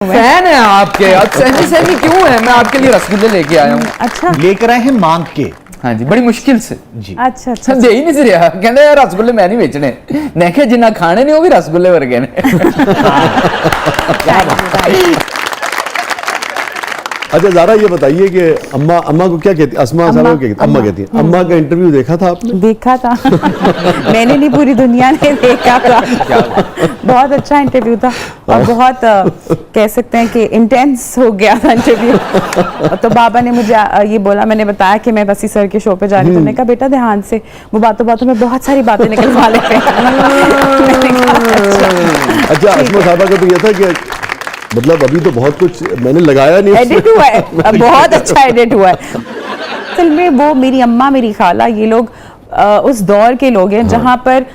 Fan है आपके। आप सहमी सहमी क्यों है? मैं आपके लिए रसगुल्ले लेके आया हूँ। अच्छा लेकर आए हैं मांग के। हाँ जी, बड़ी मुश्किल से जी अच्छा अच्छा दे ही नहीं सी रहा। कहते यार रसगुल्ले मैं नहीं बेचने। मैं क्या जिन्ना खाने ने वो भी रसगुल्ले वर्गे ने। अच्छा ज़ारा ये बताइए कि अम्मा को क्या कहती, अस्मा सारा को क्या कहती? अम्मा कहती है। अम्मा का इंटरव्यू देखा था आपने? देखा था। मैंने नहीं, पूरी दुनिया ने देखा था। बहुत अच्छा इंटरव्यू था और बहुत कह सकते हैं कि इंटेंस हो गया था इंटरव्यू। तो बाबा ने मुझे ये बोला, मैंने बताया कि मैं वसी सर के शो पे जा रही हूँ। मैंने कहा बेटा ध्यान से, वो बातों बातों में बहुत सारी बातें निकलवा लेते हैं। अच्छा अस्मा साहबा का तो ये था कि मतलब अभी तो बहुत कुछ मैंने लगाया नहीं, एडिट हुआ है, बहुत अच्छा एडिट हुआ है। असल में वो मेरी अम्मा, मेरी खाला, ये लोग उस दौर के लोग हैं जहाँ पर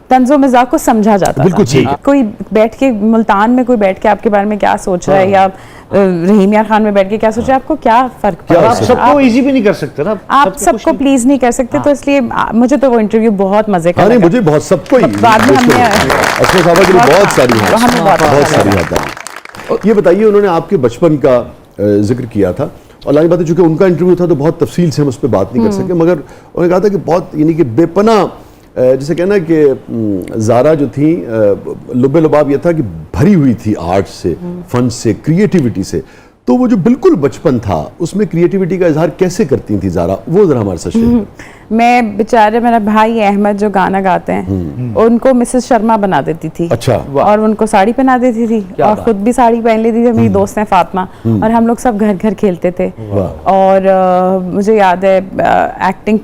तंज़ो मज़ाक को समझा जाता बिल्कुल ठीक था। है। कोई बैठ के मुल्तान में कोई बैठ के आपके बारे में क्या सोच रहा है, या रहीम यार खान में बैठ के क्या सोच रहा है, आपको क्या फर्क पड़ा? आप सबको इजी भी नहीं कर सकते ना, आप सबको प्लीज नहीं कर सकते। तो इसलिए मुझे तो वो इंटरव्यू बहुत मजे का नहीं लगा। मुझे बहुत सबको ही बाद में हमने अस्मा साहबा के लिए बहुत सारी है, हमें बहुत सारी आता है। ये बताइए, उन्होंने आपके बचपन का जिक्र किया था और लाइन बात है, चूंकि उनका इंटरव्यू था तो बहुत तफसील से हम उस पर बात नहीं कर सके, मगर उन्होंने कहा था कि बहुत यानी कि बेपना, जैसे कहना कि ज़ारा जो थी लुबे लुबाब ये था कि भरी हुई थी आर्ट से, फन से, क्रिएटिविटी से। तो वो जो बिल्कुल बचपन था उसमें क्रिएटिविटी का इजहार कैसे करती थी ज़ारा, वो जरा हमारे साथ शेयर करें। मैं बेचारे, मेरा भाई अहमद जो गाना गाते हैं, उनको मिसेस शर्मा बना देती थी। अच्छा। और उनको साड़ी पहना देती थी और खुद भी साड़ी पहन लेती थी। मेरी दोस्त है फातिमा, और हम लोग सब घर घर खेलते थे। और मुझे याद है एक्टिंग,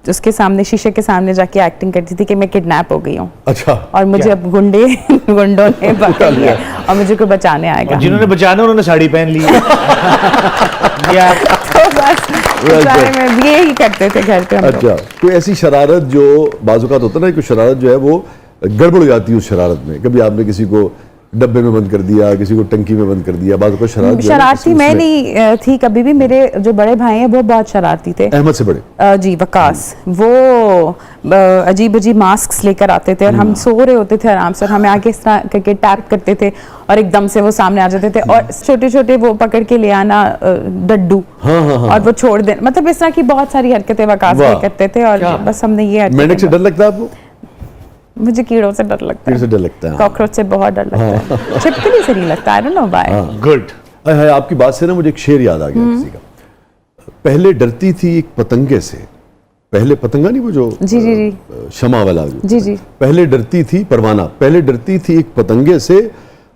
उसके सामने, शीशे के सामने जाके एक्टिंग करती थी कि मैं किडनैप हो गई हूँ। अच्छा। और मुझे अब गुंडों ने पकड़ लिया और मुझे कोई बचाने आएगा। जिन्होंने बचाना उन्होंने साड़ी पहन ली है। तो बस बेचारे में ये ही करते थे घर पे हम लोग। अच्छा, कोई ऐसी शरारत जो बाजुकात होता है ना, कोई शरारत जो है वो गड़बड़ हो जाती है उस शरारत में, कभी आपने किसी को डब्बे में बंद कर दिया, किसी को टंकी में बंद कर दिया, बाद को शरारती मैं नहीं थी कभी भी। मेरे जो बड़े भाई हैं वो बहुत शरारती थे। अहमद से बड़े? जी, वकास। वो अजीब अजीब मास्क लेकर आते थे और हम सो रहे होते थे आराम से, हमें आगे इस तरह करके टैप करते थे और एकदम से वो सामने आ जाते थे। और छोटे छोटे वो पकड़ के ले आना डड्डू, और वो छोड़ देना, मतलब इस तरह की बहुत सारी हरकतें वकास करते थे। और बस हमने ये मेंढक से डर लगता है आपको? मुझे कीड़ों से डर लगता है। से डर लगता है? कॉकरोच से बहुत डर लगता है। छिपकली से नहीं लगता। I don't know why. Good. आपकी बात से ना मुझे एक शेर याद आ गया किसी का। पहले डरती थी एक पतंगे से, पहले पतंगा नहीं वो जो जी जी जी शमा वाला, जी जी, पहले डरती थी परवाना, पहले डरती थी एक पतंगे से,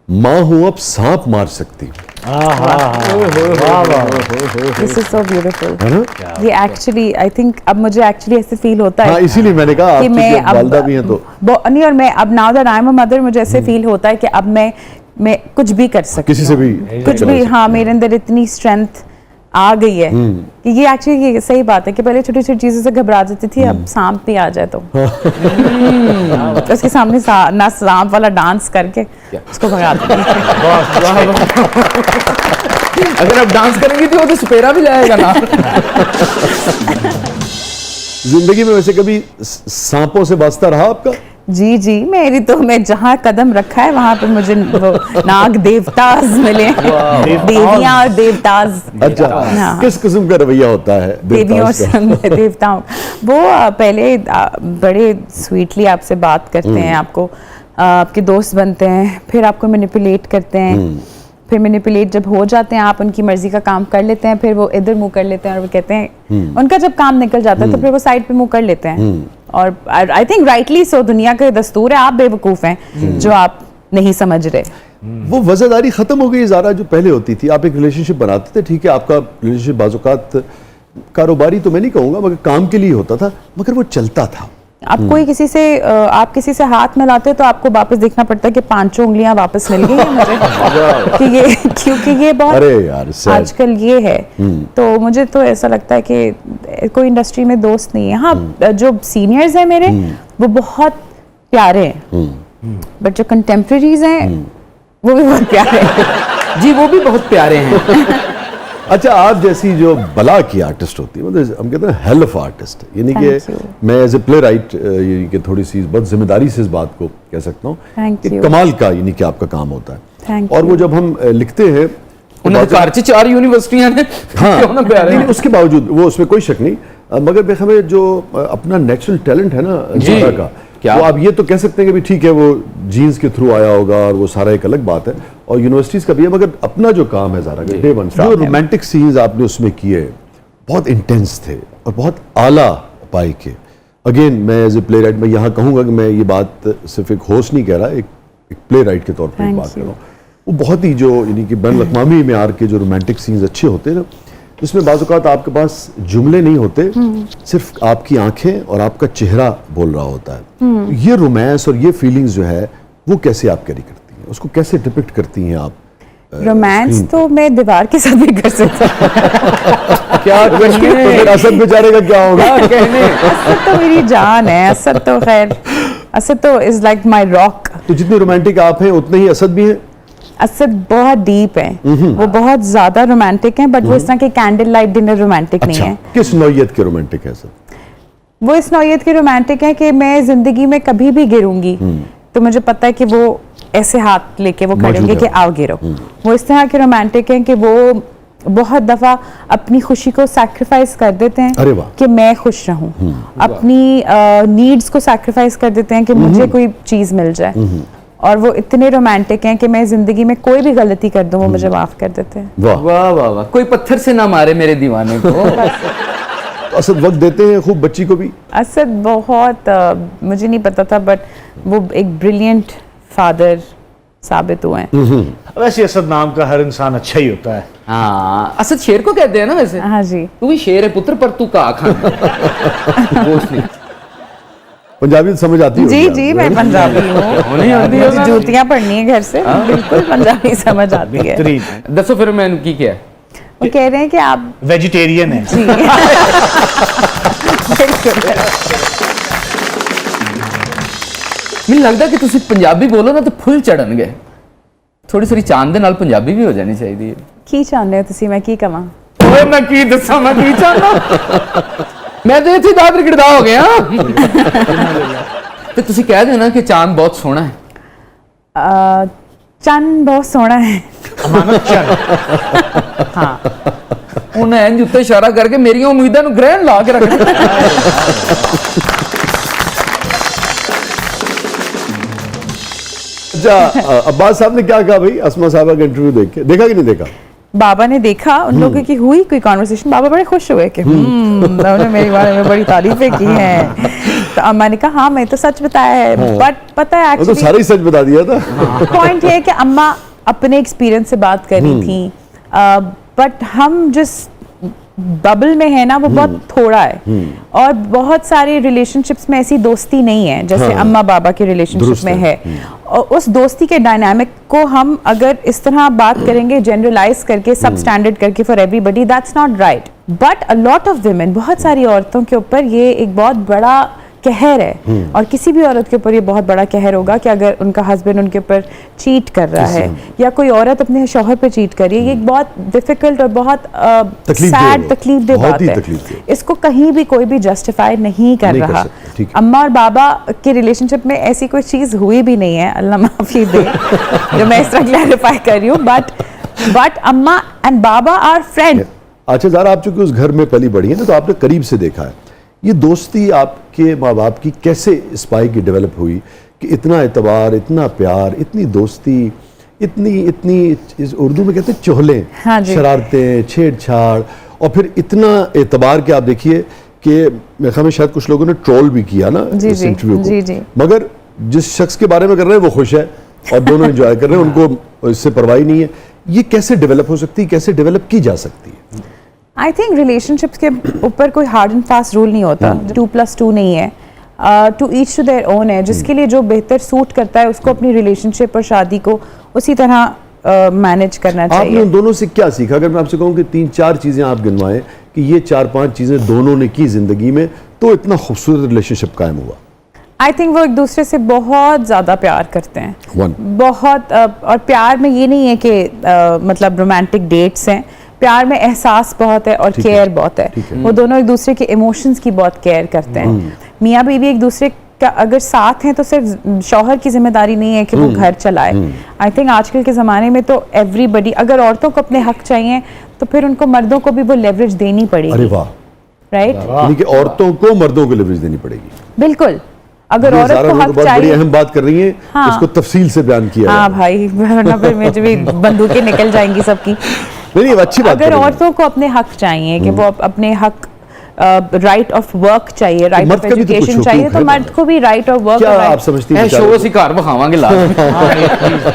माँ हूँ अब सांप मार सकती। This is so beautiful. है ना? ये एक्चुअली आई थिंक अब मुझे एक्चुअली ऐसे फील होता है। हाँ, इसीलिए मैंने कहा कि आप मैं क्योंकि वालिदा भी हैं तो नहीं, और मैं अब now that I am a mother, मुझे ऐसे फील होता है कि अब मैं कुछ भी कर सकती किसी से भी कुछ भी। हाँ, मेरे अंदर इतनी स्ट्रेंथ आ गई है कि ये एक्चुअली ये सही बात है कि पहले छोटी छोटी चीजों से घबरा जाती थी, अब सांप भी आ जाए तो उसके सामने ना सांप वाला डांस करके उसको भगा देती। अगर आप डांस करेंगी तो वो तो सुपेरा भी जाएगा ना। जिंदगी में वैसे कभी सांपों से वास्ता रहा आपका? जी जी, मेरी तो, मैं जहाँ कदम रखा है वहाँ पे मुझे वो नाग देवताज मिले, देवियाँ और देवताज। अच्छा। हाँ। किस किस्म का रवैया होता है देवियों से देवताओं? वो पहले बड़े स्वीटली आपसे बात करते हैं, आपको आपके दोस्त बनते हैं, फिर आपको मैनिपुलेट करते हैं, फिर मैनिपुलेट जब हो जाते हैं, आप उनकी मर्जी का काम कर लेते हैं, फिर वो इधर मुंह कर लेते हैं और वो कहते हैं, उनका जब काम निकल जाता है तो फिर वो साइड पे मुंह कर लेते हैं। और आई थिंक राइटली सो, दुनिया का दस्तूर है। आप बेवकूफ हैं जो आप नहीं समझ रहे। वो वज़ादारी खत्म हो गई ज़ारा जो पहले होती थी। आप एक रिलेशनशिप बनाते थे, ठीक है, आपका रिलेशनशिप बाज़ौक़ात कारोबारी तो मैं नहीं कहूँगा, मगर काम के लिए होता था, मगर वो चलता था। आप कोई किसी से आप किसी से हाथ मिलाते तो आपको वापस देखना पड़ता है कि 5 उंगलियां वापस मिल गई हैं मुझे। कि ये, क्योंकि ये बहुत, अरे यार आजकल ये है। तो मुझे तो ऐसा लगता है कि कोई इंडस्ट्री में दोस्त नहीं है। हाँ, जो सीनियर्स हैं मेरे वो बहुत प्यारे हैं, बट जो कंटेम्प्रेरीज हैं वो भी बहुत प्यारे हैं। जी, वो भी बहुत प्यारे हैं। अच्छा, आप जैसी जो बला की आर्टिस्ट होती है, मतलब हम कहते हैं हेल ऑफ आर्टिस्ट, यानी कि मैं एज ए प्ले राइट यानी कि थोड़ी सी बहुत जिम्मेदारी से इस बात को कह सकता हूँ कि कमाल का यानी कि आपका काम होता है। Thank और you. वो जब हम लिखते हैं तो उन्होंने बात- घर च 4 यूनिवर्सिटियां ने क्यों ना प्यारे नहीं, उसके बावजूद वो उसमें कोई शक नहीं, मगर हमें जो अपना नेचुरल टैलेंट है ना जी, ज़ारा का, क्या? वो आप ये तो कह सकते हैं कि भी ठीक है वो जीन्स के थ्रू आया होगा और वो सारा एक अलग बात है, और यूनिवर्सिटीज का भी है, मगर अपना जो काम है ज़ारा का डे वन, जो रोमांटिक सीन्स आपने उसमें किए बहुत इंटेंस थे और बहुत आला पाई के। अगेन मैं एज ए प्ले राइट मैं यहाँ कहूँगा कि मैं ये बात सिर्फ एक होस्ट नहीं कह रहा, एक प्ले राइट के तौर पर Thank बात कर you. रहा हूँ। वो बहुत ही जो यानी कि बैन अवी मेयार के जो रोमांटिक सीन्स अच्छे होते हैं ना, जिसमें बाज़ औक़ात आपके पास जुमले नहीं होते, सिर्फ आपकी आंखें और आपका चेहरा बोल रहा होता है। ये रोमांस और ये फीलिंग्स जो है वो कैसे आप कैरी करती हैं, उसको कैसे डिपिक्ट करती हैं आप? रोमांस तो मैं दीवार के साथ भी कर सकता हूँ। क्या तो फिर असद बेचारे का क्या होगा? असद तो मेरी जान है, असद तो खैर, असद तो इज लाइक माई रॉक। तो जितनी रोमांटिक आप हैं उतने ही असद भी हैं। असद बहुत डीप है, वो बहुत ज्यादा रोमांटिक है, बट वो इस तरह के कैंडल लाइट डिनर रोमांटिक नहीं है। किस नौयत के रोमांटिक है सर? वो इस नौयत के रोमांटिक है कि मैं जिंदगी में कभी भी गिरूंगी तो मुझे पता है कि वो ऐसे हाथ लेके वो खड़ेंगे है। कि आओ गिरो। वो इस तरह के रोमांटिक हैं कि वो बहुत दफा अपनी खुशी को सैक्रिफाइस कर देते अरे हैं वाह। कि मैं खुश रहूं, अपनी नीड्स को सैक्रिफाइस कर देते हैं कि मुझे कोई चीज मिल जाए, और वो इतने रोमांटिक हैं कि मैं जिंदगी में कोई भी गलती कर दूं वो मुझे माफ कर देते हैं। वाह। वाह वाह वाह, कोई पत्थर से ना मारे मेरे दीवाने को। तो असद वक्त देते हैं खूब बच्ची को भी? असद बहुत मुझे नहीं पता था, बट वो एक ब्रिलियंट फादर साबित हुए हैं। वैसे असद नाम का हर इंसान अच्छा ही होता है। हाँ, असद शेर को कहते हैं ना वैसे। हाँ जी। तू भी शेर है पुत्र, पर तू का खाना गोश्त नहीं। पंजाबी तो समझ आती जी होगी जी आपको, मैं है? पंजाबी हूँ, होनी आती है मुझे जूतियाँ पढ़नी है घर से, बिल्कुल पंजाबी समझ आती है। बेहतरीन। दसो फिर मैंने की क्या है? वो कह रहे हैं कि आप वेजिटेरियन है। जी बिल्कुल। ਮੈਨੂੰ ਲੱਗਦਾ ਕਿ ਤੁਸੀਂ ਪੰਜਾਬੀ ਬੋਲੋ ਨਾ ਤਾਂ ਫੁੱਲ ਚੜਨਗੇ। ਥੋੜੀ ਥੋੜੀ ਚਾਂਦ ਦੇ ਨਾਲ ਪੰਜਾਬੀ ਵੀ ਹੋ ਜਾਣੀ ਚਾਹੀਦੀ ਹੈ। ਕੀ ਚਾਹੁੰਦੇ ਹੋ ਤੁਸੀਂ ਮੈਂ ਕੀ ਕਵਾਂ? ਓਏ ਮੈਂ ਕੀ ਦੱਸਾਂ, ਮੈਂ ਕੀ ਚਾਹਨਾ। ਮੈਂ ਤਾਂ ਇੱਥੇ ਦਾਦਰ ਗਿੜਦਾ ਹੋ ਗਿਆ। ਤੇ ਤੁਸੀਂ ਕਹਿ ਦੇਣਾ ਕਿ ਚਾਂਦ ਬਹੁਤ ਸੋਹਣਾ ਹੈ। ਚੰਨ ਬਹੁਤ ਸੋਹਣਾ ਹੈ। अमानत चंद। हाँ, ਉਹਨੇ ਇੰਜ ਉੱਤੇ ਇਸ਼ਾਰਾ ਕਰਕੇ ਮੇਰੀਆਂ ਉਮੀਦਾਂ ਨੂੰ ਗ੍ਰਹਿਣ ਲਾ ਕੇ ਰੱਖ ਦਿੱਤਾ। अच्छा, अब्बास साहब ने क्या कहा भाई अस्मा साहबा का इंटरव्यू देख के? देखा कि नहीं देखा? बाबा ने देखा, उन लोगों की हुई कोई कॉन्वर्सेशन, बाबा बड़े खुश हुए कि उन्होंने मेरे बारे में बड़ी तारीफें की हैं। तो अम्मा ने कहा हाँ मैं तो सच बताया है, बट पता है वो तो एक्चुअली सारा ही सच बता दिया था। पॉइंट ये है कि अम्मा अपने एक्सपीरियंस से बात कर रही थी, बट हम जिस बबल में है ना वो बहुत थोड़ा है, और बहुत सारे रिलेशनशिप्स में ऐसी दोस्ती नहीं है जैसे हाँ। अम्मा बाबा के रिलेशनशिप दुरुस्त में है। है। और उस दोस्ती के डायनामिक को हम अगर इस तरह बात करेंगे जनरलाइज करके, सब स्टैंडर्ड करके for everybody, that's not right. But a lot of women, बहुत सारी औरतों के ऊपर ये एक बहुत बड़ा कहर है, और किसी भी औरत के ऊपर ये बहुत बड़ा कहर होगा कि अगर उनका हस्बैंड उनके ऊपर चीट कर रहा है, या कोई औरत अपने शौहर पे चीट कर रही है। ये एक बहुत डिफिकल्ट और बहुत सैड तकलीफदेह बहुत बात ही है। तकलीफदेह। इसको कहीं भी कोई भी जस्टिफाई नहीं कर नहीं कर रहा। सकते, ठीक है। अम्मा और बाबा के रिलेशनशिप में ऐसी कोई चीज हुई भी नहीं है, अल्लाह माफी दे जो मैं इस तरह क्लैरिफाई कर रही हूँ, बट अम्मा एंड बाबा आर फ्रेंड। अच्छा ज़ारा, आप चूंकि उस घर में पली बड़ी है ना, तो आपने करीब से देखा है ये दोस्ती आपके माँ बाप की कैसे स्पाई की डेवलप हुई कि इतना एतबार, इतना प्यार, इतनी दोस्ती, इतनी इतनी इस उर्दू में कहते हैं चोहले, हाँ जी। शरारतें, छेड़छाड़, और फिर इतना एतबार कि आप देखिए कि मेरे ख्याल में शायद कुछ लोगों ने ट्रोल भी किया ना जी, इस जी, इंटरव्यू को, जी, जी। मगर जिस शख्स के बारे में कर रहे हैं वो खुश है और दोनों एंजॉय कर रहे हैं, उनको इससे परवाही नहीं है। ये कैसे डेवलप हो सकती है, कैसे डेवलप की जा सकती है? आई थिंक रिलेशनशिप्स के ऊपर कोई हार्ड एंड फास्ट रूल नहीं होता, 2+2 नहीं है, to each to their own है। जिसके लिए जो बेहतर सूट करता है उसको अपनी रिलेशनशिप और शादी को उसी तरह मैनेज करना आपने चाहिए। उन दोनों से क्या सीखा? अगर मैं आपसे कहूँ कि 3-4 चीज़ें आप गिनवाएं कि ये 4-5 चीज़ें दोनों ने की ज़िंदगी में, तो इतना खूबसूरत रिलेशनशिप कायम हुआ। आई थिंक वो एक दूसरे से बहुत ज़्यादा प्यार करते हैं, One. बहुत और प्यार में ये नहीं है कि मतलब रोमांटिक डेट्स हैं, प्यार में एहसास बहुत है और ठीक है, केयर बहुत है। ठीक है। वो दोनों एक दूसरे के इमोशंस की बहुत केयर करते हैं। मियाँ बीवी एक दूसरे अगर साथ हैं तो सिर्फ शौहर की जिम्मेदारी नहीं है कि वो घर चलाए। आई थिंक आजकल के ज़माने में तो एवरीबडी, अगर औरतों को अपने हक चाहिए तो फिर उनको मर्दों को भी वो लेवरेज देनी अरे पड़ेगी, वाह, राइट? यानी कि औरतों को मर्दों को लेवरेज देनी पड़ेगी। बिल्कुल, अगर ये औरत ज़ारा को ने तो हक बहुत बड़ी चाहिए, अहम बात कर रही है, हाँ। इसको तफसील से बयान किया हाँ है। भाई, वरना फिर मुझे भी बंदूकें निकल जाएंगी सबकी। नहीं, ये अच्छी बात अगर कर रही हैं। औरतों को अपने हक चाहिए कि वो अपने हक, राइट ऑफ वर्क चाहिए, राइट मर्द ऑफ का भी तो कुछ एजुकेशन चाहिए, हुकूक तो है मर्द को भी राइट ऑफ वर्क क्या आप समझती हैं शो बेचारे ਅਸੀਂ ਘਰ ਵਿਖਾਵਾਂਗੇ ਲਾਜ਼ਮੀ